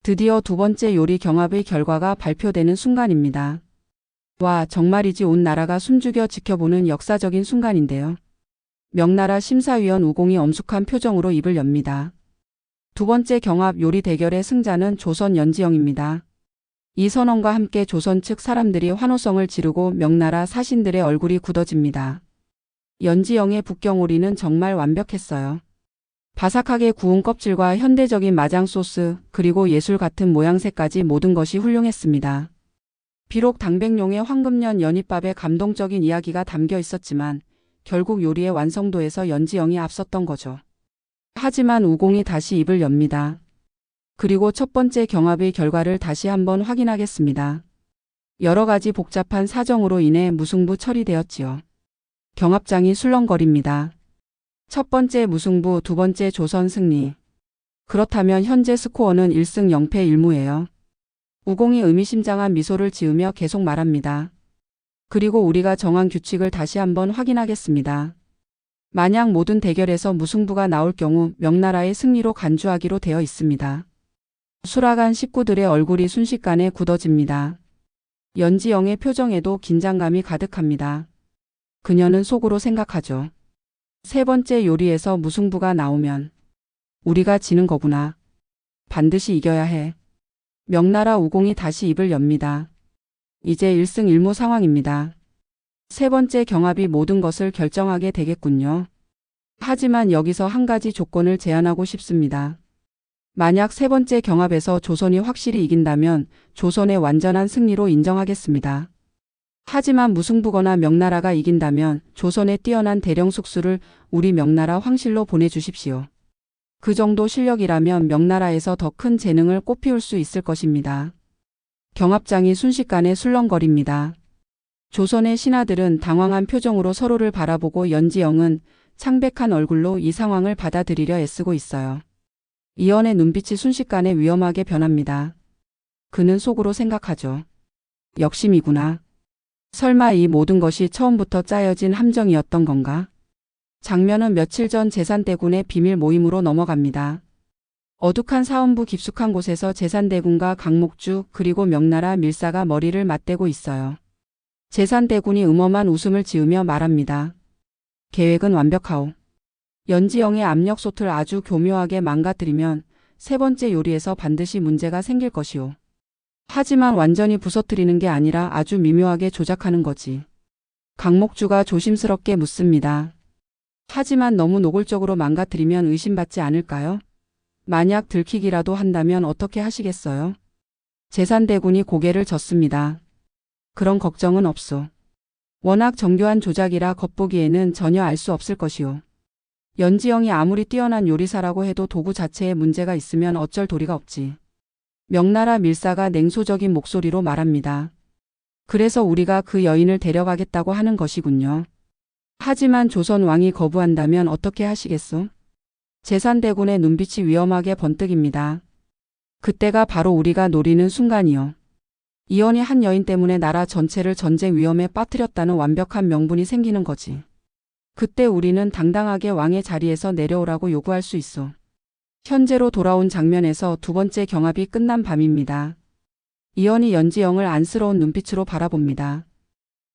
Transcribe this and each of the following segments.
드디어 두 번째 요리 경합의 결과가 발표되는 순간입니다. 와, 정말이지 온 나라가 숨죽여 지켜보는 역사적인 순간인데요. 명나라 심사위원 우공이 엄숙한 표정으로 입을 엽니다. 두 번째 경합 요리 대결의 승자는 조선 연지영입니다. 이 선언과 함께 조선 측 사람들이 환호성을 지르고 명나라 사신들의 얼굴이 굳어집니다. 연지영의 북경오리는 정말 완벽했어요. 바삭하게 구운 껍질과 현대적인 마장 소스, 그리고 예술 같은 모양새까지 모든 것이 훌륭했습니다. 비록 당백룡의 황금년 연잎밥에 감동적인 이야기가 담겨 있었지만 결국 요리의 완성도에서 연지영이 앞섰던 거죠. 하지만 우공이 다시 입을 엽니다. 그리고 첫 번째 경합의 결과를 다시 한번 확인하겠습니다. 여러 가지 복잡한 사정으로 인해 무승부 처리되었지요. 경합장이 술렁거립니다. 첫 번째 무승부, 두 번째 조선 승리. 그렇다면 현재 스코어는 1승 0패 1무예요. 우공이 의미심장한 미소를 지으며 계속 말합니다. 그리고 우리가 정한 규칙을 다시 한번 확인하겠습니다. 만약 모든 대결에서 무승부가 나올 경우 명나라의 승리로 간주하기로 되어 있습니다. 수락한 식구들의 얼굴이 순식간에 굳어집니다. 연지영의 표정에도 긴장감이 가득합니다. 그녀는 속으로 생각하죠. 세 번째 요리에서 무승부가 나오면 우리가 지는 거구나. 반드시 이겨야 해. 명나라 우공이 다시 입을 엽니다. 이제 1승 1무 상황입니다. 세 번째 경합이 모든 것을 결정하게 되겠군요. 하지만 여기서 한 가지 조건을 제안하고 싶습니다. 만약 세 번째 경합에서 조선이 확실히 이긴다면 조선의 완전한 승리로 인정하겠습니다. 하지만 무승부거나 명나라가 이긴다면 조선의 뛰어난 대령 숙수를 우리 명나라 황실로 보내주십시오. 그 정도 실력이라면 명나라에서 더 큰 재능을 꽃피울 수 있을 것입니다. 경합장이 순식간에 술렁거립니다. 조선의 신하들은 당황한 표정으로 서로를 바라보고 연지영은 창백한 얼굴로 이 상황을 받아들이려 애쓰고 있어요. 이연의 눈빛이 순식간에 위험하게 변합니다. 그는 속으로 생각하죠. 역심이구나. 설마 이 모든 것이 처음부터 짜여진 함정이었던 건가? 장면은 며칠 전 제산대군의 비밀 모임으로 넘어갑니다. 어둑한 사원부 깊숙한 곳에서 제산대군과 강목주 그리고 명나라 밀사가 머리를 맞대고 있어요. 제산대군이 음험한 웃음을 지으며 말합니다. 계획은 완벽하오. 연지영의 압력솥을 아주 교묘하게 망가뜨리면 세 번째 요리에서 반드시 문제가 생길 것이오. 하지만 완전히 부서뜨리는 게 아니라 아주 미묘하게 조작하는 거지. 강목주가 조심스럽게 묻습니다. 하지만 너무 노골적으로 망가뜨리면 의심받지 않을까요? 만약 들키기라도 한다면 어떻게 하시겠어요? 제산대군이 고개를 젓습니다. 그런 걱정은 없소. 워낙 정교한 조작이라 겉보기에는 전혀 알 수 없을 것이오. 연지영이 아무리 뛰어난 요리사라고 해도 도구 자체에 문제가 있으면 어쩔 도리가 없지. 명나라 밀사가 냉소적인 목소리로 말합니다. 그래서 우리가 그 여인을 데려가겠다고 하는 것이군요. 하지만 조선 왕이 거부한다면 어떻게 하시겠소? 제산대군의 눈빛이 위험하게 번뜩입니다. 그때가 바로 우리가 노리는 순간이요. 이연이 한 여인 때문에 나라 전체를 전쟁 위험에 빠뜨렸다는 완벽한 명분이 생기는 거지. 그때 우리는 당당하게 왕의 자리에서 내려오라고 요구할 수 있어. 현재로 돌아온 장면에서 두 번째 경합이 끝난 밤입니다. 이연이 연지영을 안쓰러운 눈빛으로 바라봅니다.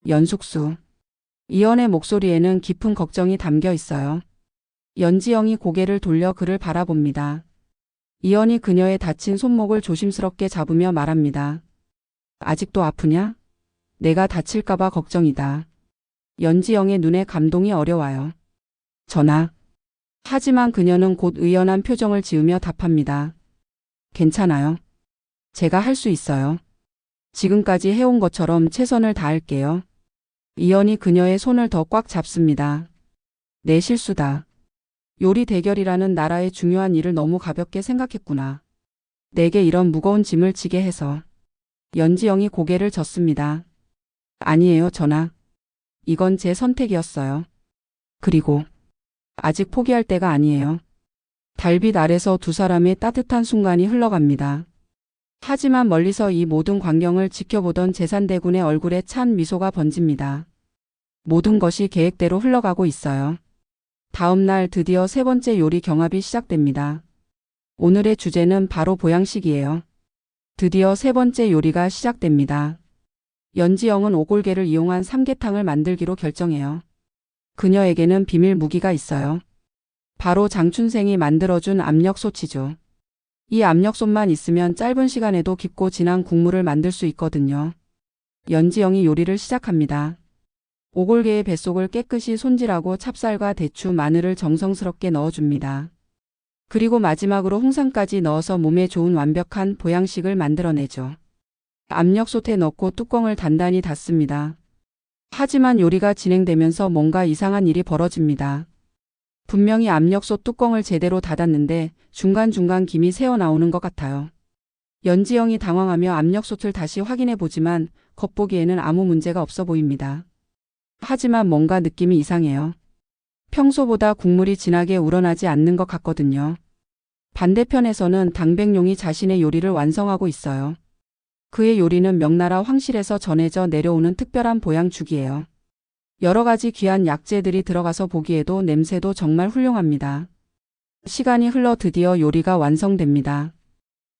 연숙수. 이연의 목소리에는 깊은 걱정이 담겨 있어요. 연지영이 고개를 돌려 그를 바라봅니다. 이연이 그녀의 다친 손목을 조심스럽게 잡으며 말합니다. 아직도 아프냐? 내가 다칠까봐 걱정이다. 연지영의 눈에 감동이 어려와요. 전하. 하지만 그녀는 곧 의연한 표정을 지으며 답합니다. 괜찮아요. 제가 할 수 있어요. 지금까지 해온 것처럼 최선을 다할게요. 이연이 그녀의 손을 더 꽉 잡습니다. 내 실수다. 요리 대결이라는 나라의 중요한 일을 너무 가볍게 생각했구나. 내게 이런 무거운 짐을 지게 해서. 연지영이 고개를 젓습니다. 아니에요, 전하. 이건 제 선택이었어요. 그리고 아직 포기할 때가 아니에요. 달빛 아래서 두 사람의 따뜻한 순간이 흘러갑니다. 하지만 멀리서 이 모든 광경을 지켜보던 제산대군의 얼굴에 찬 미소가 번집니다. 모든 것이 계획대로 흘러가고 있어요. 다음 날 드디어 세 번째 요리 경합이 시작됩니다. 오늘의 주제는 바로 보양식이에요. 드디어 세 번째 요리가 시작됩니다. 연지영은 오골계를 이용한 삼계탕을 만들기로 결정해요. 그녀에게는 비밀 무기가 있어요. 바로 장춘생이 만들어준 압력솥이죠. 이 압력솥만 있으면 짧은 시간에도 깊고 진한 국물을 만들 수 있거든요. 연지영이 요리를 시작합니다. 오골계의 뱃속을 깨끗이 손질하고 찹쌀과 대추, 마늘을 정성스럽게 넣어줍니다. 그리고 마지막으로 홍삼까지 넣어서 몸에 좋은 완벽한 보양식을 만들어내죠. 압력솥에 넣고 뚜껑을 단단히 닫습니다. 하지만 요리가 진행되면서 뭔가 이상한 일이 벌어집니다. 분명히 압력솥 뚜껑을 제대로 닫았는데 중간중간 김이 새어나오는 것 같아요. 연지영이 당황하며 압력솥을 다시 확인해 보지만 겉보기에는 아무 문제가 없어 보입니다. 하지만 뭔가 느낌이 이상해요. 평소보다 국물이 진하게 우러나지 않는 것 같거든요. 반대편에서는 당백룡이 자신의 요리를 완성하고 있어요. 그의 요리는 명나라 황실에서 전해져 내려오는 특별한 보양죽이에요. 여러 가지 귀한 약재들이 들어가서 보기에도 냄새도 정말 훌륭합니다. 시간이 흘러 드디어 요리가 완성됩니다.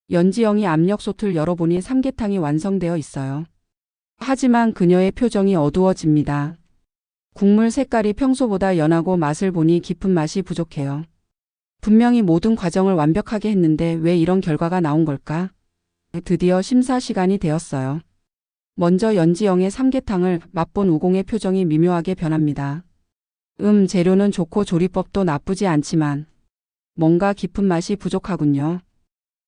연지영이 압력솥을 열어보니 삼계탕이 완성되어 있어요. 하지만 그녀의 표정이 어두워집니다. 국물 색깔이 평소보다 연하고 맛을 보니 깊은 맛이 부족해요. 분명히 모든 과정을 완벽하게 했는데 왜 이런 결과가 나온 걸까? 드디어 심사 시간이 되었어요. 먼저 연지영의 삼계탕을 맛본 우공의 표정이 미묘하게 변합니다. 재료는 좋고 조리법도 나쁘지 않지만 뭔가 깊은 맛이 부족하군요.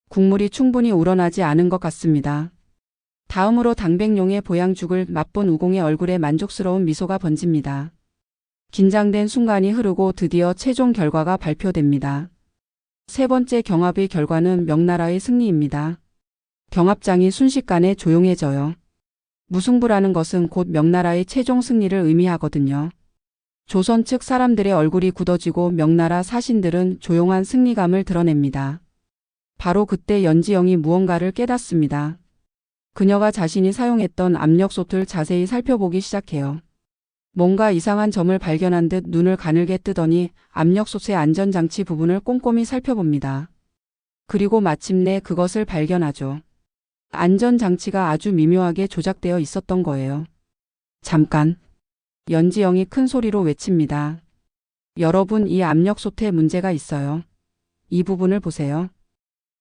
국물이 충분히 우러나지 않은 것 같습니다. 다음으로 당백룡의 보양죽을 맛본 우공의 얼굴에 만족스러운 미소가 번집니다. 긴장된 순간이 흐르고 드디어 최종 결과가 발표됩니다. 세 번째 경합의 결과는 명나라의 승리입니다. 경합장이 순식간에 조용해져요. 무승부라는 것은 곧 명나라의 최종 승리를 의미하거든요. 조선 측 사람들의 얼굴이 굳어지고 명나라 사신들은 조용한 승리감을 드러냅니다. 바로 그때 연지영이 무언가를 깨닫습니다. 그녀가 자신이 사용했던 압력솥을 자세히 살펴보기 시작해요. 뭔가 이상한 점을 발견한 듯 눈을 가늘게 뜨더니 압력솥의 안전장치 부분을 꼼꼼히 살펴봅니다. 그리고 마침내 그것을 발견하죠. 안전장치가 아주 미묘하게 조작되어 있었던 거예요. 잠깐! 연지영이 큰 소리로 외칩니다. 여러분, 이 압력솥에 문제가 있어요. 이 부분을 보세요.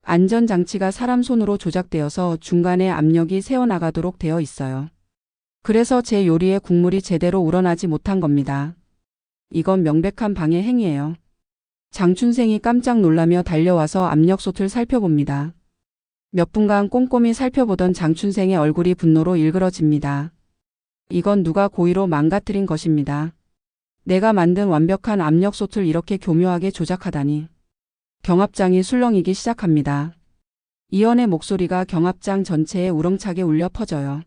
안전장치가 사람 손으로 조작되어서 중간에 압력이 새어나가도록 되어 있어요. 그래서 제 요리에 국물이 제대로 우러나지 못한 겁니다. 이건 명백한 방해 행위예요. 장춘생이 깜짝 놀라며 달려와서 압력솥을 살펴봅니다. 몇 분간 꼼꼼히 살펴보던 장춘생의 얼굴이 분노로 일그러집니다. 이건 누가 고의로 망가뜨린 것입니다. 내가 만든 완벽한 압력솥을 이렇게 교묘하게 조작하다니. 경합장이 술렁이기 시작합니다. 이연의 목소리가 경합장 전체에 우렁차게 울려 퍼져요.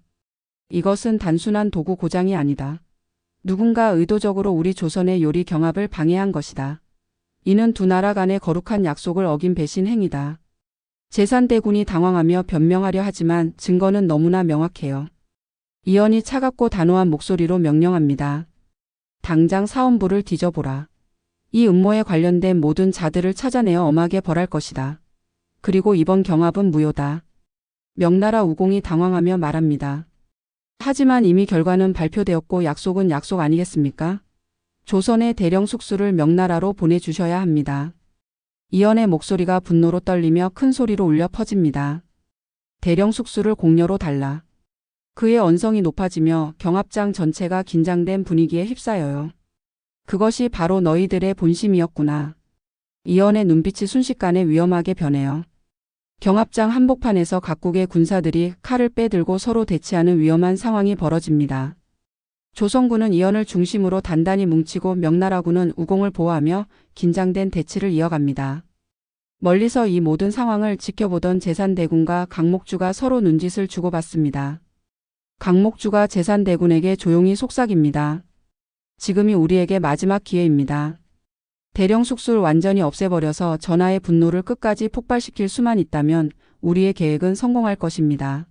이것은 단순한 도구 고장이 아니다. 누군가 의도적으로 우리 조선의 요리 경합을 방해한 것이다. 이는 두 나라 간의 거룩한 약속을 어긴 배신 행위다. 제산대군이 당황하며 변명하려 하지만 증거는 너무나 명확해요. 이연이 차갑고 단호한 목소리로 명령합니다. 당장 사원부를 뒤져보라. 이 음모에 관련된 모든 자들을 찾아내어 엄하게 벌할 것이다. 그리고 이번 경합은 무효다. 명나라 우공이 당황하며 말합니다. 하지만 이미 결과는 발표되었고 약속은 약속 아니겠습니까? 조선의 대령 숙수를 명나라로 보내주셔야 합니다. 이연의 목소리가 분노로 떨리며 큰 소리로 울려 퍼집니다. 대령 숙수를 공녀로 달라. 그의 언성이 높아지며 경합장 전체가 긴장된 분위기에 휩싸여요. 그것이 바로 너희들의 본심이었구나. 이연의 눈빛이 순식간에 위험하게 변해요. 경합장 한복판에서 각국의 군사들이 칼을 빼들고 서로 대치하는 위험한 상황이 벌어집니다. 조선군은 이연을 중심으로 단단히 뭉치고 명나라군은 우공을 보호하며 긴장된 대치를 이어갑니다. 멀리서 이 모든 상황을 지켜보던 제산대군과 강목주가 서로 눈짓을 주고받습니다. 강목주가 제산대군에게 조용히 속삭입니다. 지금이 우리에게 마지막 기회입니다. 대령 숙수를 완전히 없애버려서 전하의 분노를 끝까지 폭발시킬 수만 있다면 우리의 계획은 성공할 것입니다.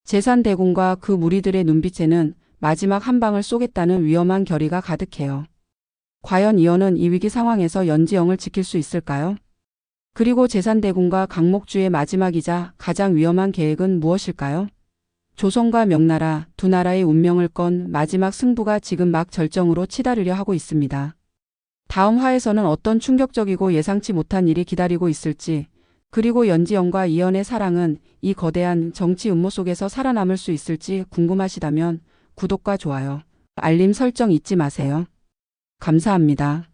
제산대군과 그 무리들의 눈빛에는 마지막 한 방을 쏘겠다는 위험한 결의가 가득해요. 과연 이연은 이 위기 상황에서 연지영을 지킬 수 있을까요? 그리고 제산대군과 강목주의 마지막이자 가장 위험한 계획은 무엇일까요? 조선과 명나라 두 나라의 운명을 건 마지막 승부가 지금 막 절정으로 치달으려 하고 있습니다. 다음 화에서는 어떤 충격적이고 예상치 못한 일이 기다리고 있을지, 그리고 연지연과 이연의 사랑은 이 거대한 정치 음모 속에서 살아남을 수 있을지 궁금하시다면 구독과 좋아요, 알림 설정 잊지 마세요. 감사합니다.